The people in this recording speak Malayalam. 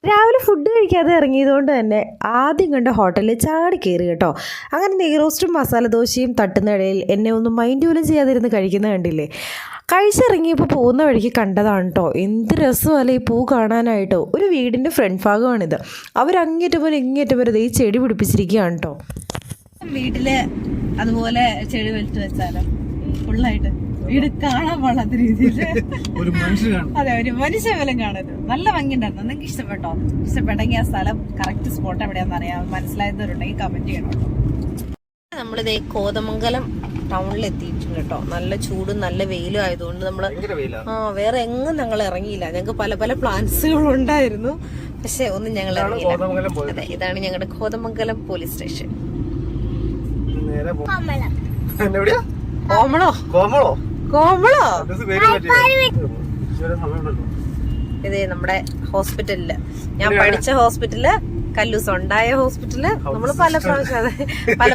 രാവിലെ ഫുഡ് കഴിക്കാതെ ഇറങ്ങിയതുകൊണ്ട് തന്നെ ആദ്യം കണ്ട ഹോട്ടലിൽ ചാടി കയറി കേട്ടോ. അങ്ങനെ നെയ്റോസ്റ്റും മസാല ദോശയും തട്ടുന്നിടയിൽ എന്നെ ഒന്നും മൈൻഡ് പോലും ചെയ്യാതിരുന്ന് കഴിക്കുന്ന കണ്ടില്ലേ. കഴിച്ചിറങ്ങിയപ്പോൾ പോകുന്ന വഴിക്ക് കണ്ടതാണ് കേട്ടോ. എന്ത് രസമല്ലേ ഈ പൂ കാണാനായിട്ടോ. ഒരു വീടിൻ്റെ ഫ്രണ്ട് ഭാഗമാണിത്. അവരങ്ങേറ്റം വരെ ഇങ്ങേറ്റം വരെ ഈ ചെടി പിടിപ്പിച്ചിരിക്കുകയാണ് കേട്ടോ. വീട്ടില് അതുപോലെ ചെടി വലിച്ചു വെച്ചാലോ ഫുള്ളായിട്ട് വീട് കാണാൻ പാടാത്ത രീതിയിൽ അതെ ഒരു മനുഷ്യ പോലും കാണരുത്. നല്ല ഭംഗിയുണ്ടായിരുന്നു. നിങ്ങൾക്ക് ഇഷ്ടപ്പെട്ടോ? ഇഷ്ടപ്പെട്ടെങ്കിൽ ആ സ്ഥലം കറക്റ്റ് സ്പോട്ട് എവിടെയാണെന്ന് അറിയാം. മനസ്സിലായവരുണ്ടെങ്കിൽ കമന്റ് ചെയ്യണം കേട്ടോ. നമ്മളിതേ കോതമംഗലം ടൗണിൽ എത്തിയിട്ടുണ്ട് കേട്ടോ. നല്ല ചൂടും നല്ല വെയിലും ആയതുകൊണ്ട് നമ്മള് വേറെ എങ്ങും ഞങ്ങൾ ഇറങ്ങിയില്ല. ഞങ്ങൾക്ക് പല പല പ്ലാൻസുകളും ഉണ്ടായിരുന്നു, പക്ഷെ ഒന്നും ഞങ്ങൾ ഇറങ്ങിയില്ല. അതെ, ഇതാണ് ഞങ്ങളുടെ കോതമംഗലം പോലീസ് സ്റ്റേഷൻ. കോമളോ ഇതേ നമ്മുടെ ഹോസ്പിറ്റലില്, ഞാൻ പഠിച്ച ഹോസ്പിറ്റല്, കല്ലൂസ് ഉണ്ടായ ഹോസ്പിറ്റല്, നമ്മള് പല പ്രാവശ്യം